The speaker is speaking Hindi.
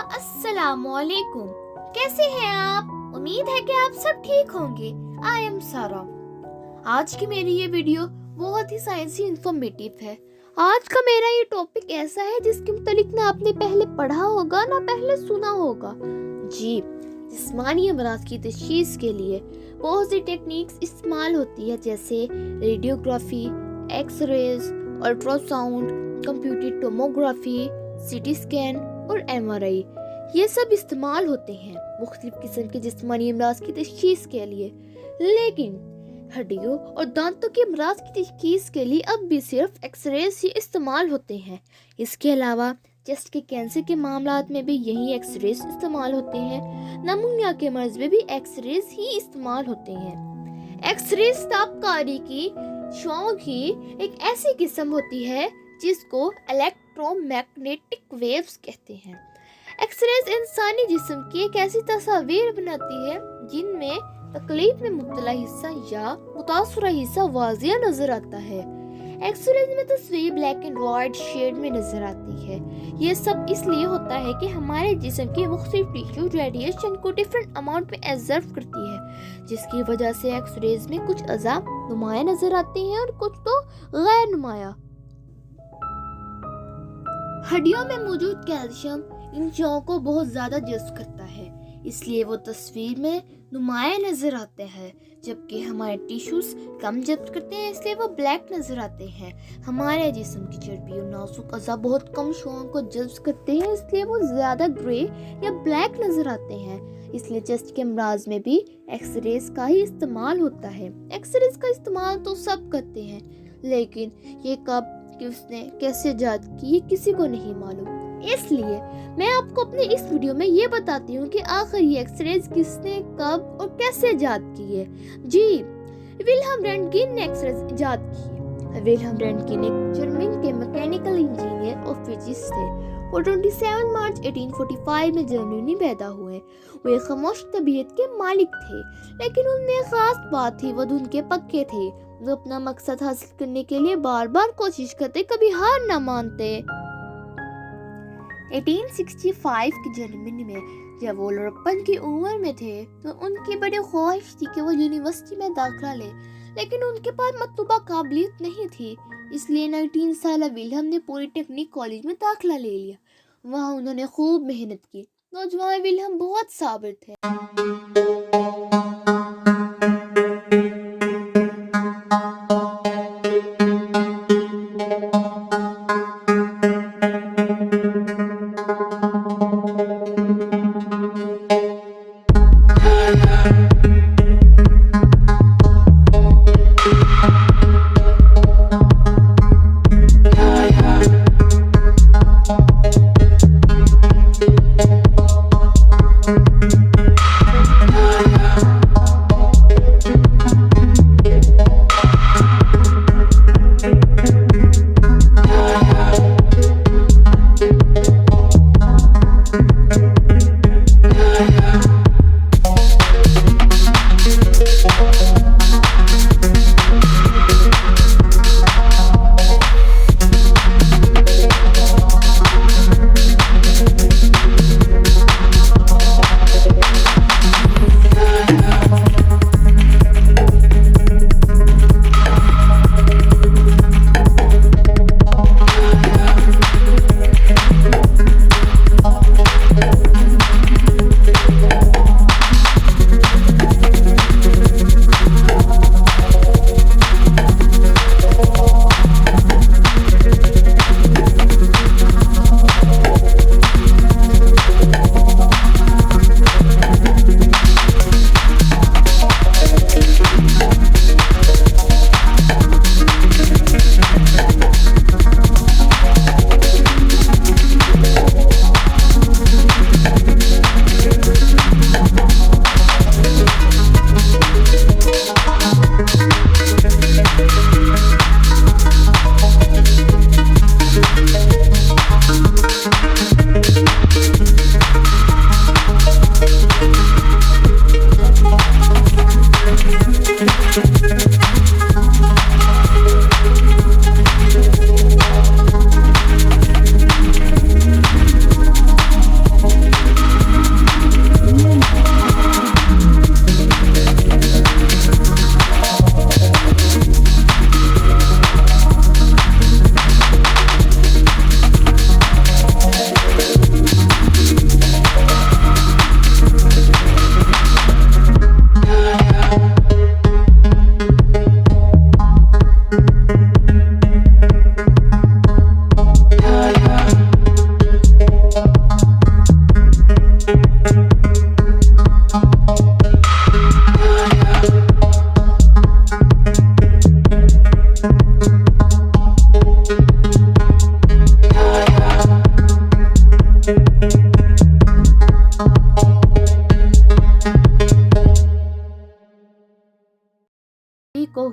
अस्सलाम वालेकुम। कैसे हैं आप? उम्मीद है कि आप सब ठीक होंगे। आई एम सारा। आज की मेरी ये वीडियो बहुत ही साइंसी इंफॉर्मेटिव है। आज का मेरा ये टॉपिक ऐसा है जिसके मुतालिक ना आपने पहले पढ़ा होगा ना पहले सुना होगा। जी, जिस्मानी अमराज की तशखीस के लिए बहुत सी टेक्निक्स इस्तेमाल होती है, जैसे radiography, X-rays, ultrasound, computed tomography, CT scan और एमआरआई। ये सब इस्तेमाल होते हैं मुख्तलिफ किस्म के जिस्मानी अमराज की तशखीस के लिए। लेकिन हड्डियों और दांतों के अमराज की तशखीस के लिए अब भी सिर्फ एक्सरेज ही इस्तेमाल होते हैं। इसके अलावा चेस्ट के कैंसर के मामलात में भी यही एक्सरेज इस्तेमाल होते हैं। नमूनिया के मर्ज में भी एक्सरेज ही इस्तेमाल होते हैं। एक्सरेज ताबकारी की शुआओं की एक ऐसी किस्म होती है जिसको इलेक्ट्रोमैग्नेटिक वेव्स कहते हैं। एक्सरेज इंसानी जिस्म की एक ऐसी तस्वीर बनाती है जिनमें तकलीफ में मुब्तला हिस्सा या मुतासरा हिस्सा वाज़िया नजर आता है। एक्सरेज में तस्वीर ब्लैक एंड वाइट शेड में नजर आती है। ये सब इसलिए होता है कि हमारे जिस्म की मुख्तलिफ टिश्यू रेडिएशन को डिफरेंट अमाउंट में एब्जॉर्ब करती है, जिसकी वजह से एक्सरेज में कुछ अज़ा नुमाया नजर आते हैं और कुछ तो गैर नुमाया। हड्डियों में मौजूद कैल्शियम इन शुआओं को बहुत ज़्यादा जज्ब करता है, इसलिए वो तस्वीर में नुमाया नजर आते हैं, जबकि हमारे टिश्यूज कम जब्त करते हैं, इसलिए वो ब्लैक नजर आते हैं। हमारे जिस्म की चर्बी और नाजुक अज़ा बहुत कम शुआओं को जज्ब करते हैं, इसलिए वो ज़्यादा ग्रे या ब्लैक नजर आते हैं। इसलिए चेस्ट के अमराज में भी एक्सरेज का ही इस्तेमाल होता है। एक्सरेज का इस्तेमाल तो सब करते हैं, लेकिन ये कब, किसने, कैसे इजाद की, ये किसी को नहीं मालूम। इसलिए मैं आपको अपने इस वीडियो में ये बताती हूँ कि आखिर ये एक्सरेज किसने, कब और कैसे इजाद की है। जी, विल्हेम रंटगेन ने एक्सरेज इजाद की है। विल्हेम रंटगेन एक जर्मन के मैकेनिकल इंजीनियर और फिजिसिस्ट थे। वो 27 मार्च 1845 में जर्मनी में पैदा हुए। वो एक खामोश तबीयत के मालिक थे, लेकिन उनमें एक खास बात थी, वो धुन के पक्के थे। वो अपना मकसद हासिल करने के लिए बार बार कोशिश करते, कभी हार ना मानते। 1865 की जर्मनी में जब वो लड़कपन की उम्र में थे तो उनकी बड़ी ख्वाहिश थी कि वो यूनिवर्सिटी में दाखिला ले, लेकिन उनके पास मतलूबा काबिलियत नहीं थी। इसलिए 19 साल विल्हेम ने पॉलिटेक्निक कॉलेज में दाखिला ले लिया। वहाँ उन्होंने खूब मेहनत की। नौजवान विल्हेम बहुत साबिर थे।